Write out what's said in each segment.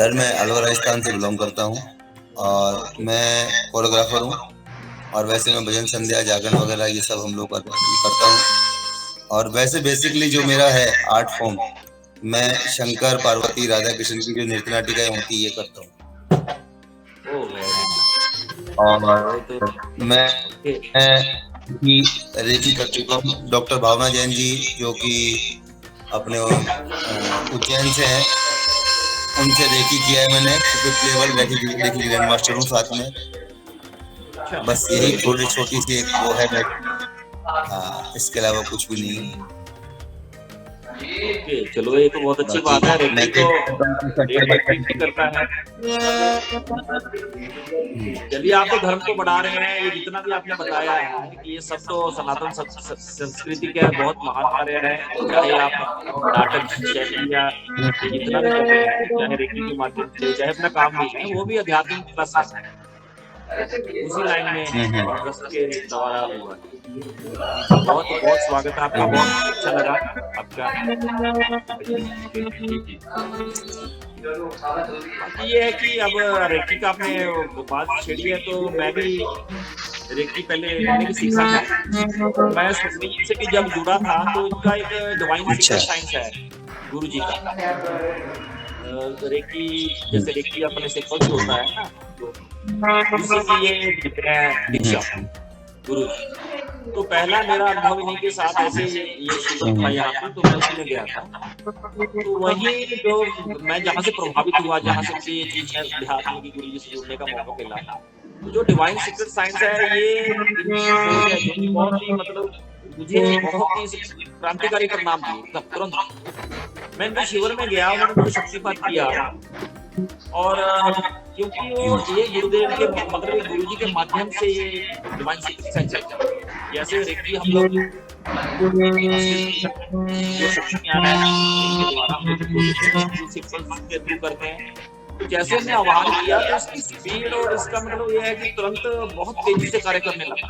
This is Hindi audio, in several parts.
सर मैं अलवर राजस्थान से बिलोंग करता हूँ और मैं कोरियोग्राफर हूँ। और वैसे मैं भजन संध्या जागरण वगैरह ये सब हम लोग करता हूँ। और वैसे बेसिकली जो मेरा है आर्ट फॉर्म, मैं शंकर पार्वती राधा कृष्ण की जो नृत्य नाटिकाएं होती है ये करता हूँ। Oh very nice. वो तो और मैं ओके। भी रेकी कर चुका हूँ। डॉक्टर भावना जैन जी जो कि अपने उज्जैन से हैं, उनसे रेकी किया है मैंने। Fifth level reiki grand master हूँ साथ में। अच्छा बस यही थोड़ी छोटी सी एक वो है मैं। हाँ, इसके अलावा कुछ भी नहीं है। ओके, चलो ये तो बहुत अच्छी बाकी बात है। मैं रेकी तो कोशिश करता हूँ कि हर एक व्यक्ति सर्टिफाइड नहीं करता है। चलिए, आप तो धर्म को बढ़ा रहे हैं। ये जितना भी आपने बताया है कि ये सब तो सनातन संस्कृति का बहुत महान कार्य है। चाहे आप नाटक शैली या ये जितना भी कर रहे हैं, चाहे रेकी के माध्यम से, चाहे अपना काम भी है, वो भी आध्यात्मिक प्लस है। उसी लाइन में इंटरेस्ट के द्वारा हुआ है। जी जी, बहुत बहुत स्वागत है आपका। बहुत अच्छा लगा आपका भजन के लिए। जी जी। बाकी ये है कि अब रेकी का आपने बात छेड़ी है, तो मैं भी रेकी पहले मैंने भी सीखा है। तो मैं स्वामी जी से भी जब जुड़ा था, तो इनका एक डिवाइन अच्छा। सीक्रेट साइंस है गुरु जी का। रेकी, जैसे रेकी अपने सिंपल से होता है ना, तो उसी की ये देते हैं दीक्षा गुरु जी। तो पहला मेरा अनुभव इन्हीं के साथ ऐसे ये शिविर था यहाँ पे, तो मैं उसी में गया था। तो वही जो मैं जहाँ से प्रभावित हुआ, जहाँ से मुझे ये चीज अध्यात्म की गुरु जी से जुड़ने का मौका मिला, तो जो डिवाइन सीक्रेट साइंस है, ये इनकी खोज है जो कि बहुत ही मतलब मुझे बहुत ही क्रांतिकारी परिणाम दिए एकदम तुरंत। मैं इनके शिविर में गया, उन्होंने मुझे शक्तिपात किया। और क्योंकि वो ये गुरुदेव के मतलब ये गुरु जी के माध्यम से ये डिवाइन सीक्रेट साइंस चलता है। जैसे रेकी हम लोग असली जो शक्तियां हैं इनके द्वारा हम लोग प्रोजेक्शन सिंपल्स के थ्रू करते हैं। तो जैसे हमने आह्वान किया, तो इसकी स्पीड और इसका मतलब ये है कि तुरंत बहुत तेजी से कार्य करने लगा।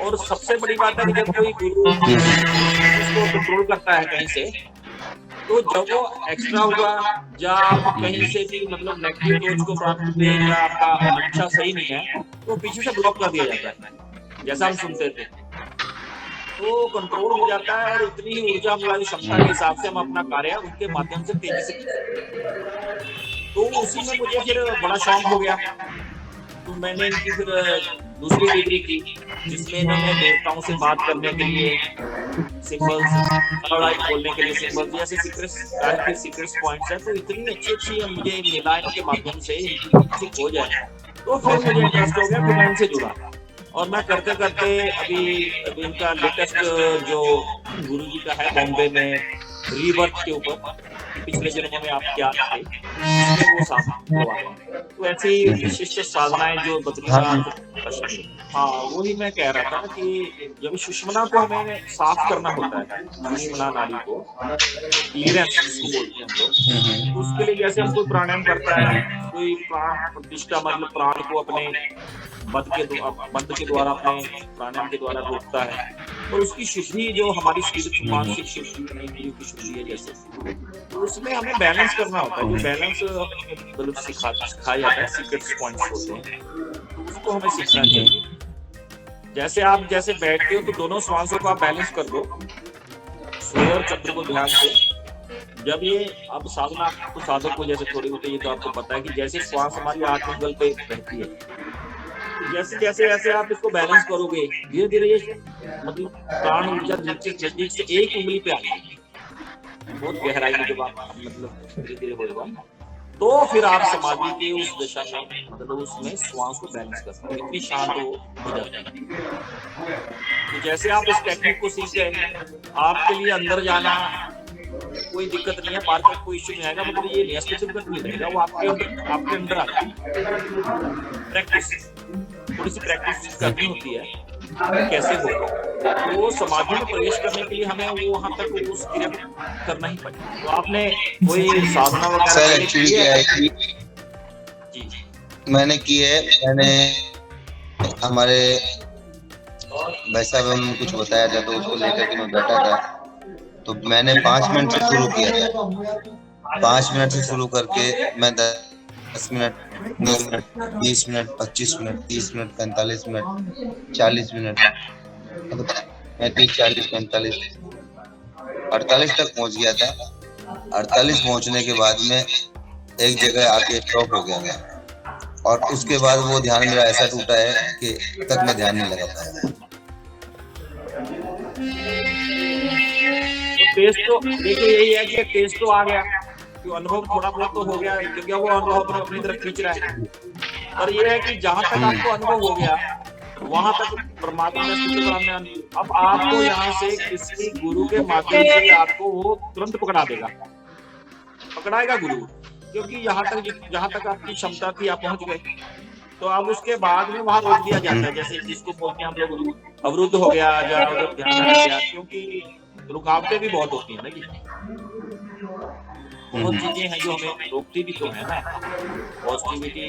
और सबसे बड़ी बात है कि जब कोई गुरु उसको कंट्रोल करता है कहीं से, तो जब वो एक्स्ट्रा हुआ या आप कहीं से भी मतलब नेगेटिव सोच को प्राप्त हुए या आपका मंशा सही नहीं है, तो पीछे से ब्लॉक कर दिया जाता है, जैसा हम सुनते थे। तो कंट्रोल हो जाता है और उतनी ही ऊर्जा हमारी क्षमता के हिसाब से हम अपना कार्य उनके माध्यम से तेजी से कर सकते हैं। तो उसी में मुझे फिर बड़ा शौक हो गया। तो मैंने इनकी फिर दूसरी डिग्री की, जिसमें इन्होंने देवताओं से बात करने के लिए सिंबल्स, थर्ड आई खोलने के लिए सिंबल्स, जैसे सीक्रेट्स पॉइंट्स है। तो इतनी अच्छी मुझे मिला इनके माध्यम से, इनकी अच्छी खोज है। तो फिर मुझे इंटरेस्ट हो गया, फिर मैं इनसे जुड़ा। और मैं करते करते अभी इनका लेटेस्ट जो गुरु जी का है बॉम्बे में, रीबर्थ के ऊपर, पिछले जन्मों में आप क्या थे, इसमें वो साधना हुआ है। तो ऐसी विशिष्ट साधनाएं जो बद्रीनाथ कश्मीर, हाँ वही मैं कह रहा था कि जब सुषमना को हमें साफ करना होता है, सुषमना नाड़ी को क्लियरेंस जिसको बोलते हैं हम लोग, तो उसके लिए जैसे हम कोई प्राणायाम करता है, कोई प्राण प्रतिष्ठा मतलब प्राण को अपने बंद के द्वारा अपने प्राणायाम के द्वारा रोकता है, और उसकी शुद्धि जो हमारी मानसिक शुद्धि इंद्रियों की शुद्धि है, जैसे तो उसमें हमें बैलेंस करना होता है। जो बैलेंस हमें मतलब सिखाया जाता है, सीक्रेट पॉइंट्स होते हैं, तो उसको हमें सीखना चाहिए। जैसे बैठते हो तो दोनों श्वासों को आप बैलेंस कर दो, सूर्य और चंद्र को ध्यान से। जब ये अब साधना आपको साधक को जैसे थोड़ी होती है, तो आपको पता है कि जैसे श्वास हमारी 8 एंगल पे रहती है, तो जैसे आप इसको बैलेंस करोगे, धीरे धीरे ये मतलब प्राण ऊर्जा नजदीक से एक उंगली पे आएगी, बहुत गहराई में जब आप मतलब धीरे धीरे होगा, तो फिर आप समाधि के उस दशा में मतलब उसमें श्वास को बैलेंस कर सकते, इतनी शांत हो जाता है। तो जैसे आप इस टेक्निक को सीख गए, आपके लिए अंदर जाना कोई दिक्कत नहीं है, मार्केट कोई इश्यू नहीं आएगा, मतलब ये नहीं स्पेसिफिक नहीं रहेगा, वो आपके अंदर आता है। प्रैक्टिस, थोड़ी सी प्रैक्टिस करनी होती है कैसे होगा। तो समाधि में प्रवेश करने के लिए हमें वो वहां तक उस क्रिया को करना ही पड़ेगा। तो आपने कोई साधना वगैरह एक्चुअली क्या है कि जी मैंने की है, मैंने हमारे भाई साहब ने कुछ बताया था, तो उसको लेकर के मैं बैठा था। तो मैंने 5 मिनट से शुरू किया था। 5 मिनट से शुरू करके मैं 10 minute, 10 minute, 20 minute, 25 minute, 30 minute, 45 minute, 40 minute, मतलब 35, 40, 45, 48 तक पहुंच गया था। 48 पहुंचने के बाद में एक जगह आके स्टॉप हो गया मैं, और उसके बाद वो ध्यान मेरा ऐसा टूटा है कि तक मैं ध्यान नहीं लगा पाया। तो टेस्ट तो देखिए यही है कि टेस्ट तो आ गया, तो अनुभव थोड़ा बहुत तो हो गया, क्योंकि वो अनुभव अपनी तरफ खींच रहा है। पर ये है कि जहां तक आपको अनुभव हो गया वहां तक परमात्मा ने स्थिति कराने, अब आपको यहाँ से किसी गुरु के माध्यम से आपको वो तुरंत पकड़ा देगा, पकड़ाएगा गुरु, क्योंकि यहाँ तक जहां तक आपकी क्षमता थी आप पहुंच गए। तो अब उसके बाद में वहां रोक दिया जाता है, जैसे जिसको बोलते हैं हम लोग अवरुद्ध हो गया या उधर ध्यान हट गया, क्योंकि रुकावटें भी बहुत होती है ना कि बहुत चीजें हैं जो हमें रोकती भी तो है ना। पॉजिटिविटी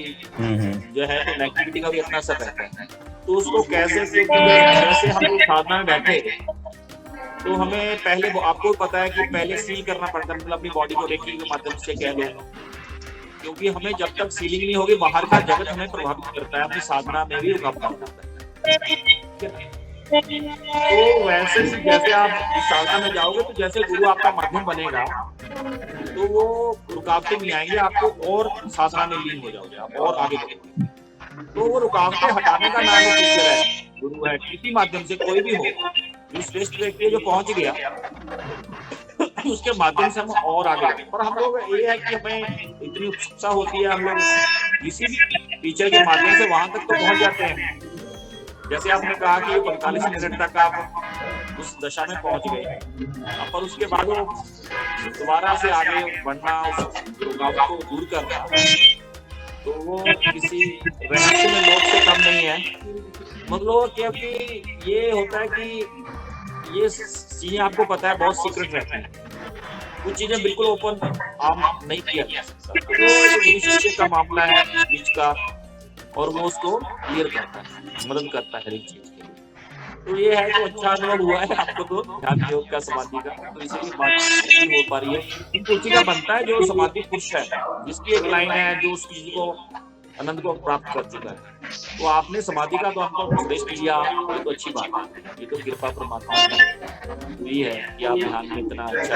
जो है तो नेगेटिविटी का भी अपना असर रहता है, तो उसको कैसे, क्योंकि जैसे हम लोग साधना में बैठे तो हमें पहले आपको पता है कि पहले सील करना पड़ता है, मतलब अपनी बॉडी को रेकी के माध्यम से कह लो, क्योंकि हमें जब तक सीलिंग नहीं होगी बाहर का जगत हमें प्रभावित करता है, अपनी साधना में भी रुकावट करता है। तो वैसे ही जैसे आप साधना में जाओगे तो जैसे गुरु आपका माध्यम बनेगा तो वो रुकावटें नहीं आएंगी, आपको और साधना में लीन हो जाओगे, आप और आगे बढ़ोगे। तो वो रुकावटें हटाने का नाम ही टीचर है, गुरु है, किसी माध्यम से कोई भी हो, जो श्रेष्ठ व्यक्ति जो पहुंच गया उसके माध्यम से हम और आगे बढ़े। पर हम लोग ये है कि हमें इतनी उत्सुकता होती है, हम लोग किसी भी टीचर के माध्यम से वहां तक तो पहुंच जाते हैं। जैसे आपने कहा कि 45 मिनट तक आप उस दशा में पहुंच गए, पर उसके बाद वो दोबारा से आगे बढ़ना, उस रुकावट को दूर करना, तो वो किसी रहस्य में लोग से कम नहीं है। मतलब क्योंकि ये होता है कि ये चीजें आपको पता है बहुत सीक्रेट रहती हैं, कुछ चीजें बिल्कुल ओपन आम नहीं किया जा सकता, तो गुरु शिष्य का मामला है बीच का, और वो उसको क्लियर करता है, मदद करता है हर एक चीज के लिए। तो ये है तो अच्छा अनुभव हुआ है आपको तो ध्यान योग का, समाधि का, तो इसलिए बात हो पा रही है। कुछ का बनता है जो समाधि पुरुष है, जिसकी एक लाइन है जो उस चीज को आनंद को प्राप्त कर चुका है, तो आपने समाधि का तो हमको उपदेश दिया, ये तो अच्छी बात है, ये तो कृपा परमात्मा की हुई है कि आप ध्यान में इतना अच्छा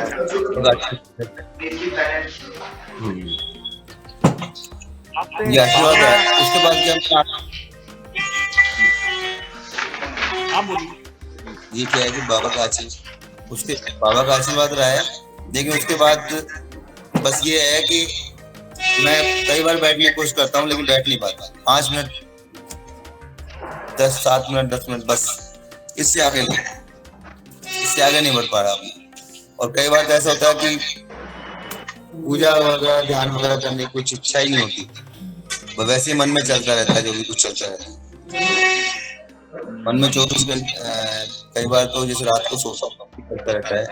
ये आशीर्वाद है। उसके बाद क्या आप बोलिए। ये क्या है कि बाबा का आशीर्वाद, उसके बाबा का आशीर्वाद रहा है, लेकिन उसके बाद बस ये है कि मैं कई बार बैठने की कोशिश करता हूँ लेकिन बैठ नहीं पाता। 5 मिनट, 7 मिनट, 10 मिनट, बस इससे आगे नहीं बढ़ पा रहा। और कई बार ऐसा होता है कि पूजा वगैरह, ध्यान वगैरह करने की कुछ इच्छा ही नहीं होती, वैसे ही मन में चलता रहता है, जो भी कुछ चलता रहता है मन में 24 घंटे। कई बार तो जैसे रात को चलता रहता है,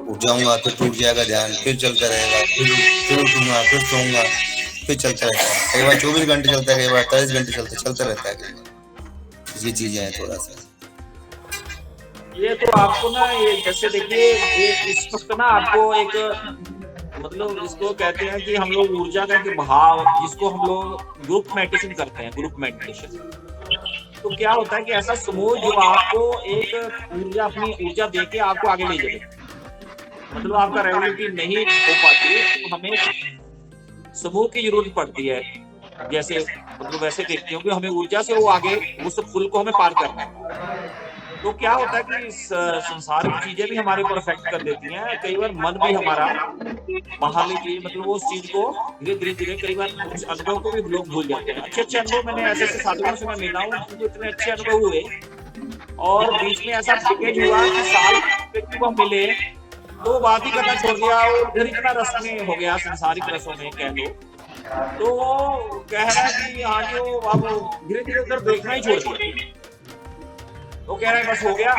उठ जाऊंगा फिर टूट जाएगा ध्यान, फिर चलता रहेगा, फिर उठूंगा, फिर सोऊंगा, फिर चलता रहता है। कई बार 24 घंटे चलता है, कई बार 23 घंटे चलता रहता है। ये चीजें हैं थोड़ा सा। ये तो आपको ना, ये जैसे देखिए इस वक्त ना आपको एक मतलब इसको कहते हैं कि हम लोग ऊर्जा का एक भाव, जिसको हम लोग ग्रुप मेडिटेशन करते हैं, ग्रुप मेडिटेशन। तो क्या होता है कि ऐसा समूह जो आपको एक ऊर्जा, अपनी ऊर्जा देके आपको आगे ले जाए, मतलब आपका रेगुलरिटी नहीं हो पाती है, तो हमें समूह की जरूरत पड़ती है। जैसे मतलब वैसे देखते हो कि हमें ऊर्जा से वो आगे उस पुल को हमें पार करना है। तो क्या होता है कि संसार की चीजें भी हमारे ऊपर अफेक्ट कर देती हैं, कई बार मन भी हमारा बहाने की, मतलब वो चीज को धीरे धीरे कई बार कुछ अनुभव को भी लोग भूल जाते हैं। अच्छे अनुभव मैंने ऐसे साधुओं से मैं मिला हूँ, मुझे इतने अच्छे अनुभव हुए, और बीच में ऐसा पैकेज हुआ कि साल व्यक्ति को मिले तो बात ही करना छोड़ दिया, और इतना रस में हो गया, संसारिक रसों में कह लो, तो वो कह रहा है कि हाँ जो अब धीरे धीरे उधर देखना ही छोड़ दिया, वो कह रहा है बस हो गया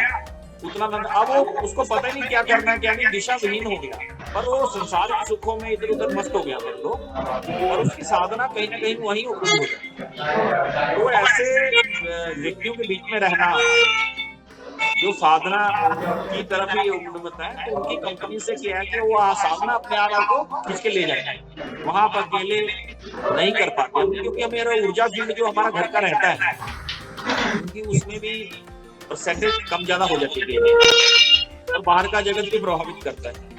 उतना नंद। अब वो उसको पता ही नहीं क्या करना है, क्या नहीं, दिशा विहीन हो गया, पर वो संसारिक सुखों में इधर उधर मस्त हो गया फिर तो, और उसकी साधना कहीं ना कहीं वहीं हो गई। तो ऐसे व्यक्तियों के बीच में रहना जो साधना की तरफ ही उन्मुखता है, तो उनकी कंपनी से क्या है कि वो साधना अपने आप को खींच के ले जाए। वहाँ आप अकेले नहीं कर पाते हम, क्योंकि हमारा ऊर्जा फील्ड जो हमारा घर का रहता है, क्योंकि उसमें भी परसेंटेज कम ज्यादा हो जाती है और बाहर का जगत भी प्रभावित करता है।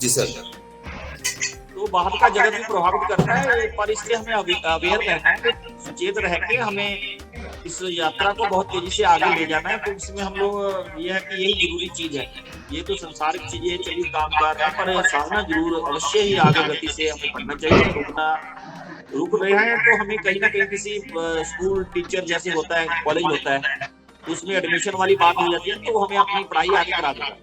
जी सर। तो बाहर का जगत भी प्रभावित करता है, पर इससे हमें अवेयर रहना है, सचेत रह के हमें इस यात्रा को बहुत तेजी से आगे ले जाना है। तो इसमें हम लोग ये है कि यही जरूरी चीज है। ये तो संसारिक चीजें चलिए काम कर रहा है, पर साधना जरूर अवश्य ही आगे गति से हमें बढ़ना चाहिए। रुक रहे हैं तो हमें कहीं ना कहीं किसी स्कूल टीचर जैसे होता है, कॉलेज होता है, उसमें एडमिशन वाली बात हो जाती है, तो हमें अपनी पढ़ाई आगे करा देगा।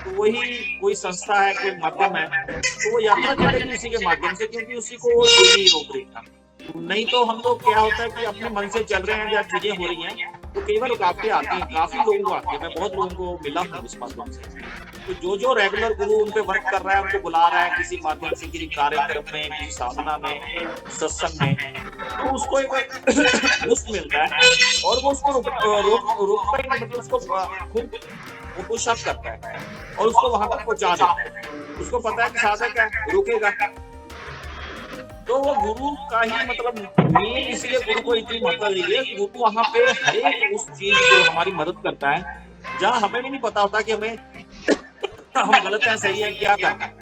तो वही कोई संस्था है, कोई माध्यम है, तो वो यात्रा चलेगी उसी के माध्यम से, क्योंकि उसी को वो यही रोक रही था। नहीं तो हम लोग क्या होता है कि अपने मन से चल रहे हैं, जब चीजें हो रही हैं तो कई बार रुकावटें आती हैं, काफी लोगों को आती है। मैं बहुत लोगों को मिला हूँ इस माध्यम से। तो जो रेगुलर गुरु उन पे वर्क कर रहा है, उनको बुला रहा है किसी माध्यम से, किसी कार्यक्रम में, किसी साधना में, सत्संग में, तो उसको एक बूस्ट मिलता है और वो उसको रोकता ही नहीं, मतलब उसको खुद वो पुश अप करता है और उसको वहां तक पहुंचा देता है। उसको पता है कि साधक है, रुकेगा। तो वो गुरु का ही मतलब मेन, इसलिए गुरु को इतनी महत्व दी है। गुरु वहां पे हर एक उस चीज को हमारी मदद करता है जहाँ हमें भी नहीं पता होता कि हमें हम गलत है सही है क्या करना है।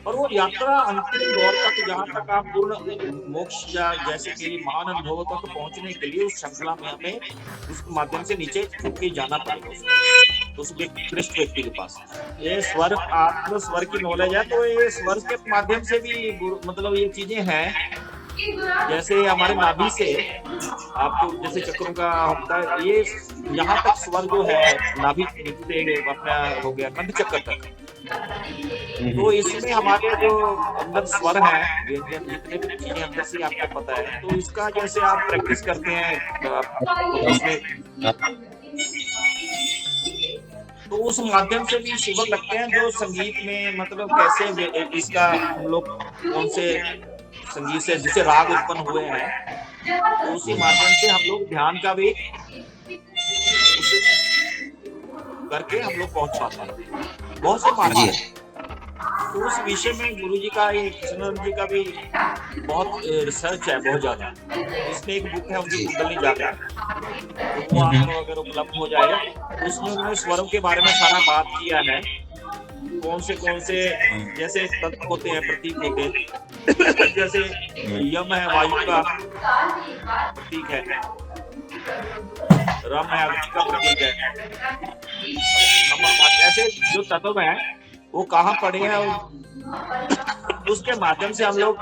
और वो यात्रा अंतिम दौर तक, जहाँ तक आप पूर्ण मोक्ष या जैसे कि महान अनुभव तक पहुंचने के लिए उस श्रृंखला में हमें उस माध्यम से नीचे छूट के जाना पड़ेगा उस श्रेष्ठ व्यक्ति के पास। ये स्वर, आत्म स्वर की नॉलेज है, तो ये स्वर के माध्यम से भी मतलब ये चीजें हैं। जैसे हमारे नाभि से आपको जैसे चक्रों का होता है, ये यहाँ तक स्वर जो है नाभि से अपना हो गया मध्य चक्र तक। तो इसमें हमारे जो अंदर स्वर है, जितने भी चीजें अंदर से आपको पता है, तो इसका जैसे आप प्रैक्टिस करते हैं तो उस माध्यम से भी शिविर लगते हैं जो संगीत में, मतलब कैसे इसका हम लोग कौन से संगीत से जिसे राग उत्पन्न हुए हैं, तो उसी माध्यम से हम लोग ध्यान का भी करके हम लोग पहुंच पाते हैं। बहुत से मार्ग हैं। तो उस विषय में गुरु जी का, कृष्णानंद जी का भी बहुत रिसर्च है, बहुत ज्यादा। इसमें एक बुक है उनकी कुंडली जागरण, तो वो आपको अगर उपलब्ध हो जाएगा, उसमें उन्होंने स्वरों के बारे में सारा बात किया है। कौन से जैसे तत्व होते हैं, प्रतीक होते हैं, जैसे यम है वायु का प्रतीक है, रम है अग्नि का प्रतीक है, ऐसे जो तत्व है वो कहाँ पड़े हैं, उसके माध्यम से हम लोग,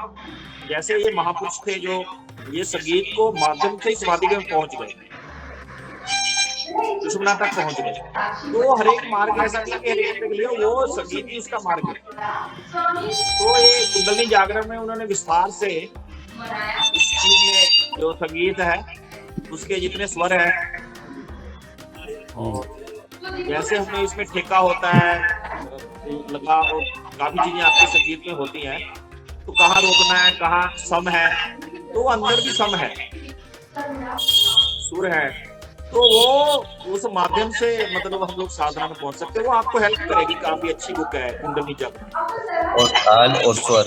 जैसे ये महापुरुष थे जो ये संगीत को माध्यम से समाधि में पहुंच गए, सुषुम्ना तक पहुंच गए। तो हर एक मार्ग ऐसा नहीं कि हर एक के लिए वो संगीत ही उसका मार्ग है। तो ये कुंडली जागरण में उन्होंने विस्तार से इस चीज में जो संगीत है उसके जितने स्वर है, जैसे हमें इसमें ठेका होता है लगा, और काफी चीजें आपके संगीत में होती हैं, तो कहाँ रोकना है, कहाँ सम है, तो अंदर भी सम है, सुर है, तो वो उस माध्यम से मतलब हम लोग साधना में पहुंच सकते हैं। वो आपको हेल्प करेगी, काफी अच्छी बुक है कुंडली जागरण। और ताल और स्वर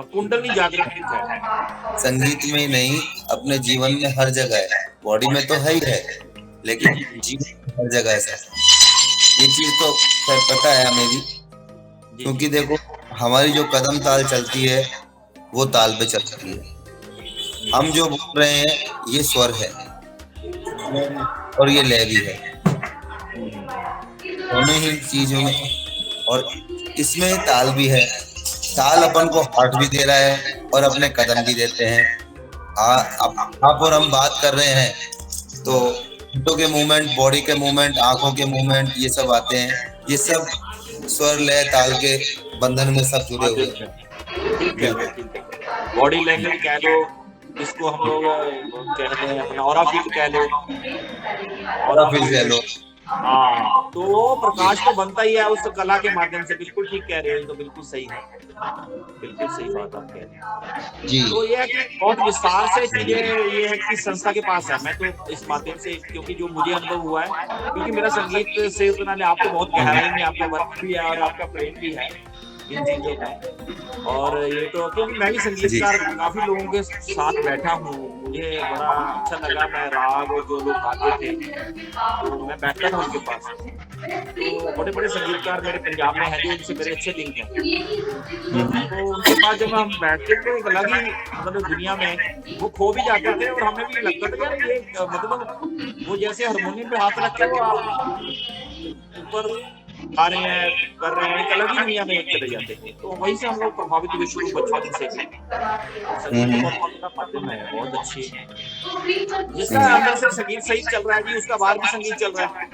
कुंडली जागरण है, संगीत में नहीं, अपने जीवन में हर जगह है। बॉडी में तो है ही है, लेकिन जीवन में हर जगह है सर। ये चीज तो सर पता है हमें भी, क्योंकि देखो हमारी जो कदम ताल चलती है वो ताल पे चलती है। हम जो बोल रहे हैं ये स्वर है और ये लय भी है, दोनों ही चीजों में। और इसमें ताल भी है, ताल अपन को हार्ट भी दे रहा है और अपने कदम भी देते हैं। आप और हम बात कर रहे हैं तो हाथों के मूवमेंट, बॉडी के मूवमेंट, आंखों के मूवमेंट, ये सब आते हैं। ये सब स्वर लय ताल के बंधन में सब जुड़े हुए हैं। बॉडी लैंग्वेज कह लो, जिसको हम लोग कहते हैं अपना ऑरा फील कह लो, ऑरा फील कह लो, हाँ, तो वो प्रकाश तो बनता ही है उस कला के माध्यम से। बिल्कुल ठीक कह रहे हो, ये तो बिल्कुल सही है, बिल्कुल सही बात आप कह रहे हैं। जी। तो ये है कि बहुत विस्तार से चीजें ये है कि संस्था के पास है। मैं तो इस माध्यम से, क्योंकि जो मुझे अनुभव हुआ है, क्योंकि मेरा संगीत से उतना नहीं, आप तो बहुत गहराई में आपका वर्क भी है और आपका प्रेम भी है इन चीजों में। और ये तो क्योंकि मैं भी जी। संगीतकार काफी लोगों के साथ बैठा हूँ, मुझे बड़ा अच्छा लगा। मैं राग और जो लोग गाते थे, तो मैं बैठता था उनके पास। तो बड़े-बड़े संगीतकार मेरे पंजाब में हैं, जो उनसे मेरे अच्छे लिंक हैं। तो उनके पास जब हम बैठते थे, एक अलग ही मतलब दुनिया में वो खो भी जाते थे, और हमें भी लगता था यार ये मतलब वो जैसे हारमोनियम पे हाथ रख के वो आप ऊपर गा रहे हैं, कर रहे हैं, एक अलग ही दुनिया में चले जाते थे। तो वहीं से हम लोग प्रभावित हुए शुरू बचपन से ही। और संगीत तो बहुत बड़ा माध्यम है, बहुत अच्छी। जिसका अंदर से संगीत सही चल रहा है जी, उसका बाहर भी संगीत चल रहा है।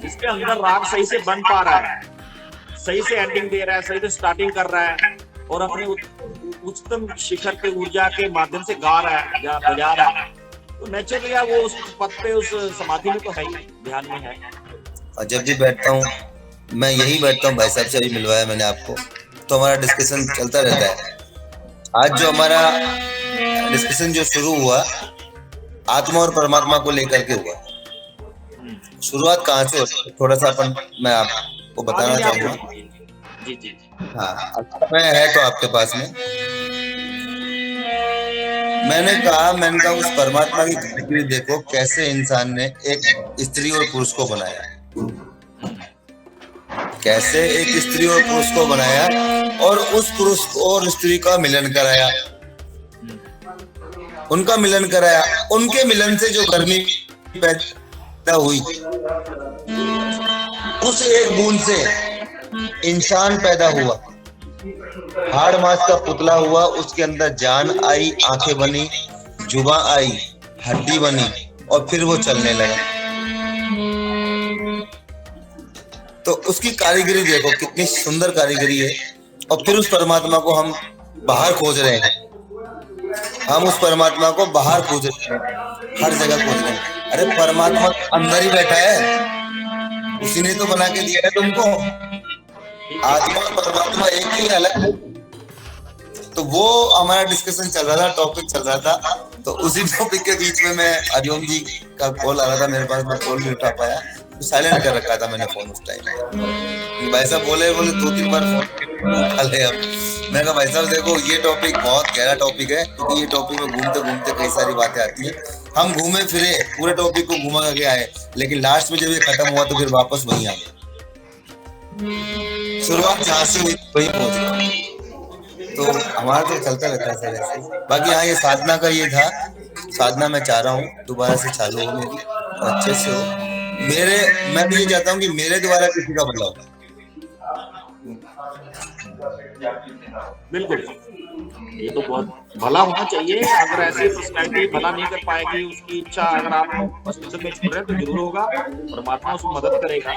जिसके अंदर राग सही से बन पा रहा है, सही से एंडिंग दे रहा है, सही से स्टार्टिंग कर रहा है, और अपने उच्चतम शिखर पे ऊर्जा के माध्यम से गा रहा है या बजा रहा है, तो नेचुरली वो उस पद पे, उस समाधि में तो है ही, ध्यान में है। और जब भी बैठता हूँ, मैं यही बैठता हूँ, भाई साहब से अभी मिलवाया मैंने आपको, तो हमारा डिस्कशन चलता रहता है। आज जो हमारा डिस्कशन जो शुरू हुआ, आत्मा और परमात्मा को लेकर के हुआ। शुरुआत कहाँ से होती है, थोड़ा सा मैं आपको बताना चाहूंगा। जी जी। हाँ, समय है तो आपके पास में। मैंने कहा उस परमात्मा की कृति देखो, कैसे इंसान ने एक स्त्री और पुरुष को बनाया, कैसे एक स्त्री और पुरुष को बनाया, और उस पुरुष और स्त्री का मिलन कराया, उनका मिलन कराया। उनके मिलन से जो गर्मी पैदा हुई, उस एक बूंद से इंसान पैदा हुआ, हाड़ मांस का पुतला हुआ, उसके अंदर जान आई, आंखें बनी, जुबान आई, हड्डी बनी, और फिर वो चलने लगा। तो उसकी कारीगरी देखो, कितनी सुंदर कारीगरी है। और फिर उस परमात्मा को हम बाहर खोज रहे हैं, हम उस परमात्मा को बाहर खोज रहे हैं, हर जगह खोज रहे हैं। अरे परमात्मा अंदर ही बैठा है, उसी ने तो बना के दिया है तुमको। आत्मा और परमात्मा एक ही, अलग है। तो वो हमारा डिस्कशन चल रहा था, टॉपिक चल रहा था। तो उसी टॉपिक के बीच में मैं हरिओम जी का कॉल आ रहा था मेरे पास, मैं कॉल नहीं उठा पाया, तो साइलेंट कर रखा था मैंने फोन उस टाइम। भाई साहब बोले 2-3 बार फोन उठा ले। अब मैं कहा भाई साहब देखो, ये टॉपिक बहुत गहरा टॉपिक है, क्योंकि ये टॉपिक में घूमते घूमते कई सारी बातें आती हैं। हम घूमे फिरे, पूरे टॉपिक को घुमा के आए, लेकिन लास्ट में जब ये खत्म हुआ तो फिर वापस वहीं आ गए। शुरुआत जहाँ से हुई वहीं पहुंच गए। तो हमारा तो चलता रहता है सर ऐसे। बाकी हाँ, ये साधना का ये था, साधना मैं चाह रहा हूँ दोबारा से चालू हो मेरी, अच्छे से हो मैं भी ये चाहता हूँ कि मेरे द्वारा किसी का भला हो। बिल्कुल, ये तो बहुत भला होना चाहिए। अगर ऐसी पर्सनैलिटी भला नहीं कर पाएगी, उसकी इच्छा अगर आप हॉस्पिटल में छोड़ रहे हैं तो जरूर होगा, परमात्मा उसको मदद करेगा,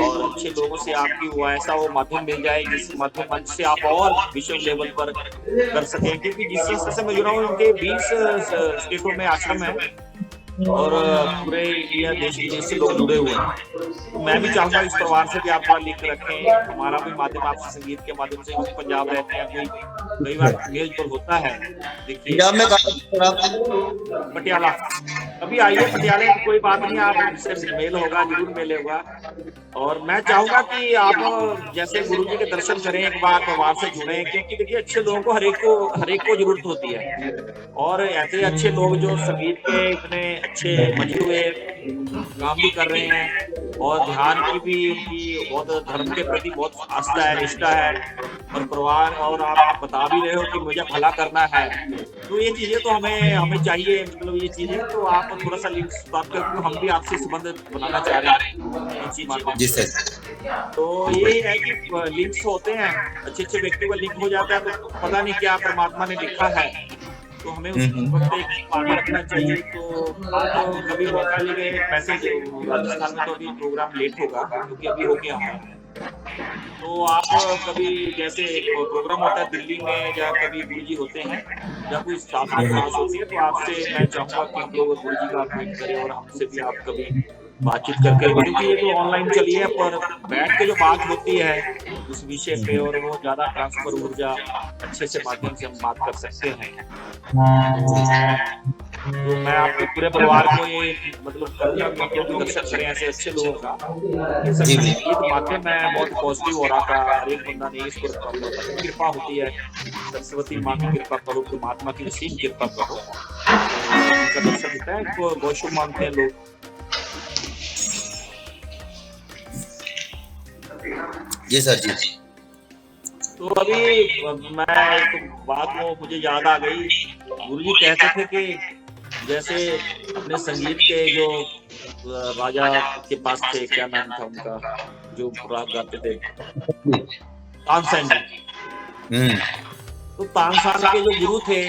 और अच्छे लोगों से आपकी वो ऐसा वो माध्यम मिल जाए, जिस माध्यम मंच से आप और विश्व लेवल पर कर सकें। क्योंकि जिस संस्था से मैं जुड़ा हूँ, उनके 20 स्टेटों में आश्रम है, और पूरे इंडिया देश विदेश से लोग जुड़े हुए हैं। तो मैं भी चाहूंगा इस परिवार से भी आप थोड़ा लिंक रखें, हमारा भी माध्यम आपसे संगीत के माध्यम से, क्योंकि पंजाब रहते हैं, कई बार मेल जोल होता है। देखिए पटियाला, कभी आइए पटियाले, कोई बात नहीं, आप हमसे मेल होगा, जरूर मेल होगा। और मैं चाहूंगा कि आप जैसे गुरु जी के दर्शन करें, एक बार परिवार से जुड़े, क्योंकि देखिए अच्छे लोगों को हर एक को जरूरत होती है, और ऐसे अच्छे लोग जो संगीत के इतने अच्छे मजे हुए काम भी कर रहे हैं, और ध्यान की भी उनकी बहुत, धर्म के प्रति बहुत आस्था है, निष्ठा है, और परिवार, और आप बता भी रहे हो कि मुझे भला करना है। तो ये चीजें तो हमें चाहिए, मतलब ये चीजें तो आप थोड़ा सा लिंक बात करके, हम भी आपसे संबंध बनाना चाह रहे हैं जी सर। तो यही है कि लिंक्स होते हैं, अच्छे व्यक्ति का लिंक हो जाता है, तो पता नहीं क्या परमात्मा ने लिखा है, तो हमें उसको आगे रखना चाहिए। तो आप कभी मौका लेंगे, पैसे राजस्थान में तो अभी प्रोग्राम लेट होगा, क्योंकि अभी हो गया है। तो आप कभी जैसे प्रोग्राम होता है दिल्ली में, या कभी गुरु जी होते हैं, या कोई स्थापना क्लास होती है, तो आपसे मैं चाहूंगा कि हम लोग गुरु जी का भेंट करें, और हमसे भी आप कभी बातचीत करके, क्योंकि ये तो ऑनलाइन चली है, पर बैठ के जो बात होती है उस विषय पे, और वो ज्यादा ट्रांसफर ऊर्जा अच्छे से माध्यम से हम बात कर सकते हैं। तो मैं आपके पूरे परिवार को ये मतलब करूंगा कि आप लोग भी दर्शन करें ऐसे अच्छे लोगों का। ये जी संगीत वाकई में बहुत पॉजिटिव हो रहा था। हर एक बंदा ने इसको पता नहीं कृपा होती है, सरस्वती माँ की कृपा करो, परमात्मा की विशेष कृपा करो, तो उनका दर्शन होता है। इनको गौशु मानते हैं लोग। जी सर जी। तो अभी मैं एक बात वो मुझे याद आ गई। गुरुजी कहते थे कि जैसे अपने संगीत के जो राजा के पास थे, क्या नाम था उनका, जो राग गाते थे, तानसेन जी। तो तानसेन के जो गुरु थे,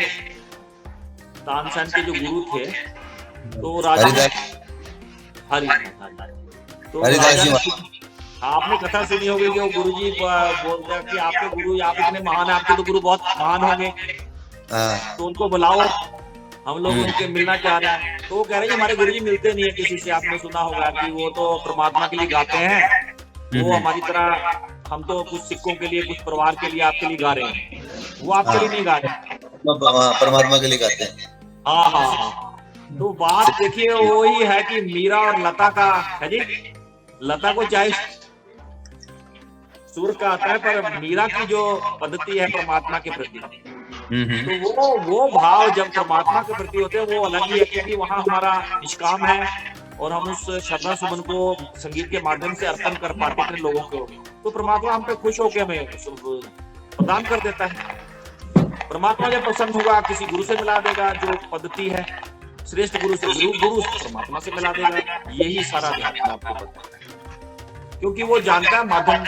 तानसेन के जो गुरु थे, तो राजा ने तो राजा ने, आपने कथा सुनी होगी कि वो गुरुजी बोलते हैं कि आपके गुरु, आप इतने महान है, आपके तो गुरु बहुत महान होंगे, तो उनको बुलाओ, हम लोग उनके मिलना चाह रहे हैं। तो वो कह रहे हैं हमारे गुरुजी मिलते नहीं है किसी से। आपने सुना होगा कि वो तो परमात्मा के लिए गाते हैं, वो हमारी तरह, हम तो कुछ सिक्कों के लिए, कुछ परिवार के लिए, आपके लिए गा रहे हैं, वो आपके लिए नहीं गा रहे, परमात्मा के लिए गाते हैं। हाँ हाँ हाँ। तो बात देखिए वही है कि मीरा और लता का है जी। लता को चाहे सुर का आता है, पर मीरा की जो पद्धति है परमात्मा के प्रति, तो वो भाव जब परमात्मा के प्रति होते हैं वो अलग ही है, क्योंकि वहाँ हमारा निष्काम है और हम उस श्रद्धा सुमन को संगीत के माध्यम से अर्पण कर पाते हैं लोगों को। तो परमात्मा हम पे खुश होकर हमें प्रदान कर देता है। परमात्मा जब प्रसन्न होगा किसी गुरु से मिला देगा, जो पद्धति है श्रेष्ठ गुरु से, गुरु परमात्मा से मिला देगा। यही सारा अध्यात्म आपको पता है, क्योंकि वो जानता है माध्यम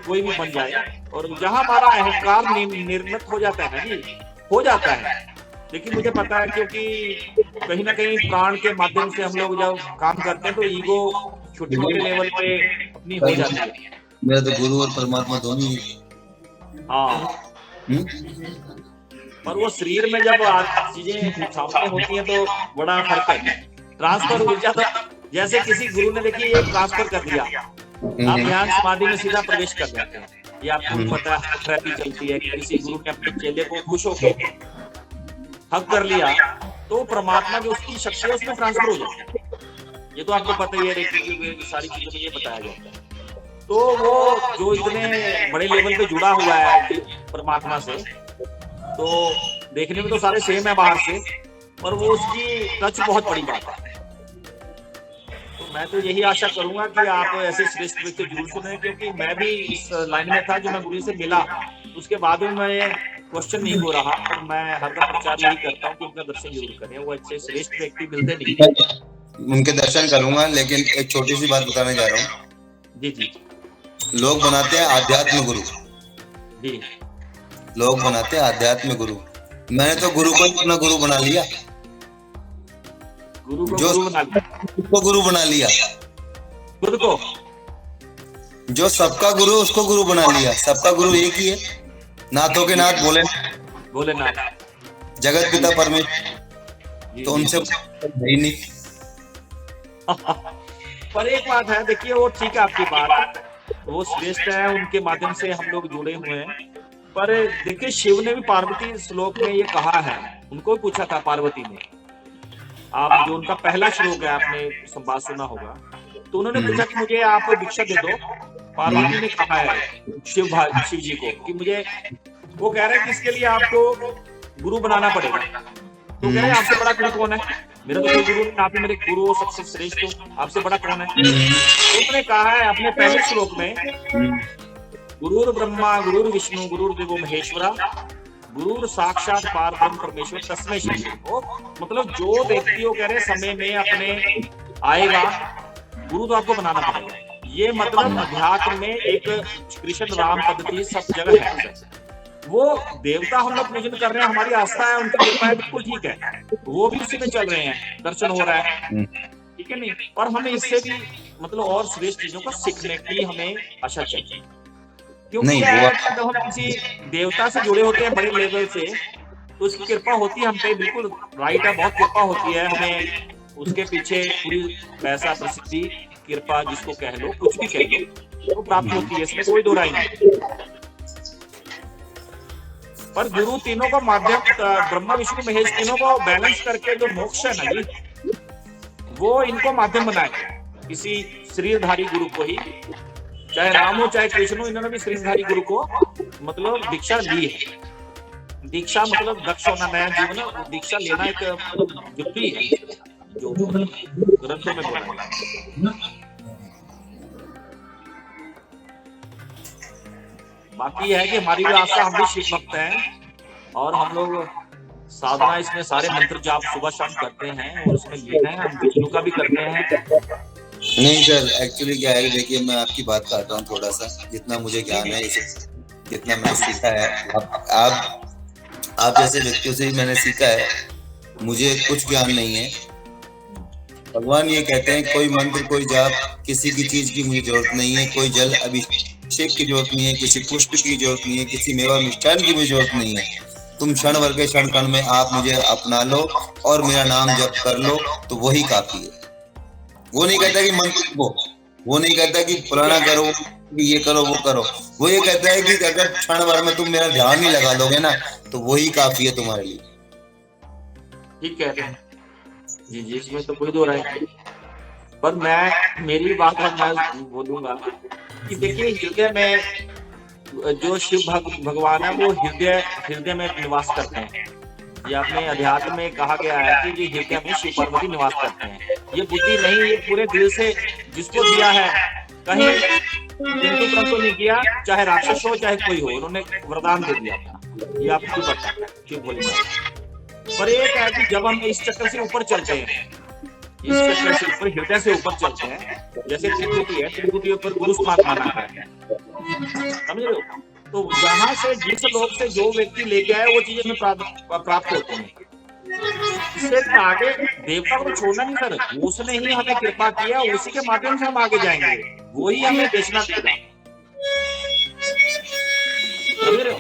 कोई भी बन जाए, और जहां हमारा अहंकार निर्मित हो जाता है जी, हो जाता है। लेकिन मुझे पता है, क्योंकि कहीं ना कहीं प्राण के माध्यम से हम लोग जब काम करते हैं तो ईगो छोटे मोटे लेवल पे अपनी हो जाती है। मेरा तो गुरु और परमात्मा दोनों ही। हाँ, पर वो शरीर में जब चीजें सामने होती हैं तो बड़ा फर्क है। ट्रांसफर ऊर्जा तो जैसे किसी गुरु ने देखिए एक ट्रांसफर कर दिया, आप ध्यान समाधि में सीधा प्रवेश कर जाते हैं। ये आपको पता है थेरेपी चलती है कि किसी गुरु ने अपने चेले को खुश होकर हक कर लिया, तो परमात्मा जो उसकी शक्ति है उसमें ट्रांसफर हो जाती है। ये तो आपको पता ही है, सारी चीजों में ये बताया जाता है। तो वो जो इतने बड़े लेवल पे जुड़ा हुआ है परमात्मा से, तो देखने में तो सारे सेम है बाहर से, पर वो उसकी टच बहुत बड़ी बात है। तो मैं तो यही आशा करूंगा कि आप ऐसे श्रेष्ठ व्यक्ति जरूर सुने, क्योंकि मैं भी इस लाइन में था। जो मैं गुरु से मिला उसके बाद में मैं क्वेश्चन नहीं हो रहा, और मैं हर का प्रचार यही करता हूँ कि उनका दर्शन जरूर करें। वो अच्छे श्रेष्ठ व्यक्ति मिलते नहीं, उनके दर्शन करूंगा। लेकिन एक छोटी सी बात बताने जा रहा हूँ। जी जी। लोग बनाते हैं आध्यात्म गुरु, जी, लोग बनाते हैं आध्यात्म गुरु। मैंने तो गुरु को अपना गुरु बना लिया, गुरु को जो गुरु बना लिया, उसको गुरु बना लिया, खुद को जो सबका गुरु उसको गुरु बना लिया। सबका गुरु एक ही है, नाथों के नाथ भोलेनाथ, जगत पिता परमेश्वर, तो उनसे नहीं नहीं। पर एक बात है, देखिए वो ठीक है आपकी बात, वो श्रेष्ठ है, उनके माध्यम से हम लोग जुड़े हुए हैं। पर देखिए शिव ने भी पार्वती श्लोक में ये कहा है, उनको भी पूछा था पार्वती ने, आप जो उनका पहला श्लोक है आपने संवाद सुना होगा, तो उन्होंने पूछा कि मुझे आप भिक्षा दे दो। पार्वती ने कहा है शिव जी को कि मुझे, वो कह रहे हैं कि इसके लिए आपको गुरु बनाना पड़ेगा। तो कह रहे हैं आपसे बड़ा गुरु कौन है? मेरा तो कोई गुरु नहीं, आप ही मेरे गुरु हो, सबसे श्रेष्ठ हो, आपसे बड़ा कौन है? उन्होंने कहा है अपने पहले श्लोक में, गुरुर ब्रह्मा गुरुर विष्णु गुरुर्देवो महेश्वरा गुरुर साक्षात पार ब्रह्म परमेश्वर तस्मै श्री। मतलब जो व्यक्ति वो कह रहे समय में अपने आएगा, गुरु तो आपको बनाना पड़ेगा। ये मतलब अध्यात्म में एक कृष्ण राम पद्धति सब जगह है। वो देवता हम लोग पूजन कर रहे हैं, हमारी आस्था है, उनकी कृपा है, बिल्कुल ठीक है, वो भी उसी में चल रहे हैं, दर्शन हो रहा है, ठीक है नहीं। और हमें इससे भी मतलब और श्रेष्ठ चीजों को सीखने की हमें आशा चाहिए, क्योंकि जब हम किसी देवता से जुड़े होते हैं बड़े लेवल से, तो उसकी कृपा होती है हम पे, बिल्कुल राइट है, बहुत कृपा होती है, हमें उसके पीछे पूरी पैसा, प्रसिद्धि, कृपा जिसको कह लो, कुछ भी कह लो, वो प्राप्त होती है, इसमें कोई दो राय नहीं। पर गुरु तीनों का माध्यम, ब्रह्मा विष्णु महेश तीनों को बैलेंस करके जो मोक्ष है ना जी, वो इनको माध्यम बनाए, किसी शरीरधारी गुरु को ही, चाहे राम हो चाहे कृष्ण हो, इन्होंने भी शरीरधारी गुरु को मतलब दीक्षा ली है। दीक्षा मतलब दक्ष होना, नया जीवन, दीक्षा लेना एक मतलब जरूरी है, जो ग्रंथों में बोला है। बाकी यह है कि हमारी भी आस्था, हम भी शिव भक्त हैं और हम लोग साधना इसमें सारे मंत्र जाप सुबह शाम करते हैं और उसमें लीन हैं, हम विष्णु का भी करते हैं। नहीं सर, एक्चुअली क्या है, देखिए मैं आपकी बात काट रहा हूँ थोड़ा सा, जितना मुझे ज्ञान है, जितना मैंने सीखा है, आप जैसे व्यक्तियों से ही मैंने सीखा है, मुझे कुछ ज्ञान नहीं है। भगवान ये कहते हैं कोई मंत्र कोई जाप किसी की चीज की मुझे जरूरत नहीं है, कोई जल अभिषेक की जरूरत नहीं है, किसी पुष्प की जरूरत नहीं है, किसी मेवा मिष्ठान की मुझे जरूरत नहीं है। तुम क्षण भर के क्षण कण में आप मुझे अपना लो और मेरा नाम जप कर लो, तो वही काफी है। वो नहीं कहता कि मंत्र को, वो नहीं कहता कि पुराना करो, ये करो वो करो, वो ये कहता है कि अगर क्षण भर में तुम मेरा ध्यान ही लगा लोगे ना, तो वही काफी है तुम्हारे लिए। ठीक कह रहे हैं जी जी, इसमें तो कोई दो राय नहीं। पर मेरी बात मैं बोलूंगा कि देखिए, हृदय में जो शिव भगवान है वो हृदय में निवास करते हैं। ये अपने अध्यात्म में कहा गया है कि ये हृदय में शिव पार्वती निवास करते हैं। ये बुद्धि नहीं, ये पूरे दिल से जिसको दिया है, कहीं किंतु परंतु नहीं किया, चाहे राक्षस हो चाहे कोई हो, उन्होंने वरदान दे दिया था। ये आपको पता है, शिव भोले। पर एक है कि जब हम इस चक्कर से ऊपर चलते हैं, इस चक्कर से ऊपर, हृदय से ऊपर चलते हैं, जैसे त्रिकुटी है, त्रिकुटी ऊपर गुरु स्थान माना है, समझ रहे हो? तो जहां से जिस लोक से जो व्यक्ति लेके आए वो चीजें हमें प्राप्त होती हैं। इससे आगे देवता को छोड़ना नहीं सर, उसने ही हमें कृपा किया, उसी के माध्यम से हम आगे जाएंगे, वही हमें बेचना देगा, समझ रहे हो?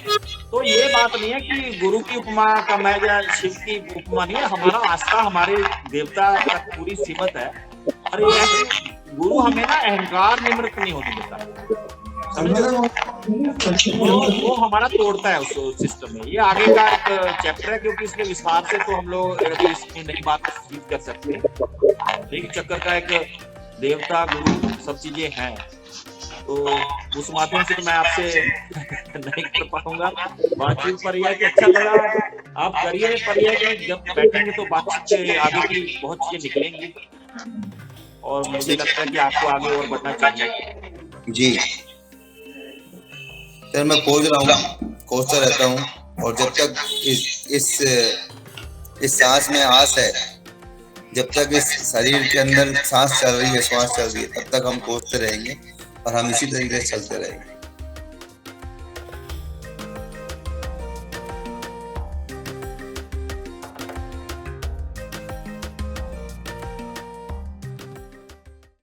तो ये बात नहीं है कि गुरु की उपमा का मैं या शिव की उपमा नहीं है, हमारा आस्था हमारे देवता तक पूरी सीमित है। और ये गुरु हमें ना अहंकार निमृत नहीं होने देता, समझ रहे हो? वो हमारा तोड़ता है उस सिस्टम में। ये आगे का एक चैप्टर है, क्योंकि इसमें विस्तार से तो हम लोग इसमें नई बात सीख कर सकते हैं। एक चक्कर का एक देवता गुरु सब चीजें हैं, तो उस माध्यम से मैं आपसे नहीं कर पाऊंगा बातचीत। पर यह कि अच्छा लगा आप करिए, पर यह कि जब बैठेंगे तो बातचीत से आगे की बहुत चीजें निकलेंगी और मुझे लगता है कि आपको आगे और बढ़ना चाहिए। जी सर, मैं खोजता रहता हूँ, और जब तक इस सांस में आस है, जब तक इस शरीर के अंदर सांस चल रही है, श्वास चल रही है, तब तक हम खोजते रहेंगे और हम इसी तरीके से चलते रहेंगे।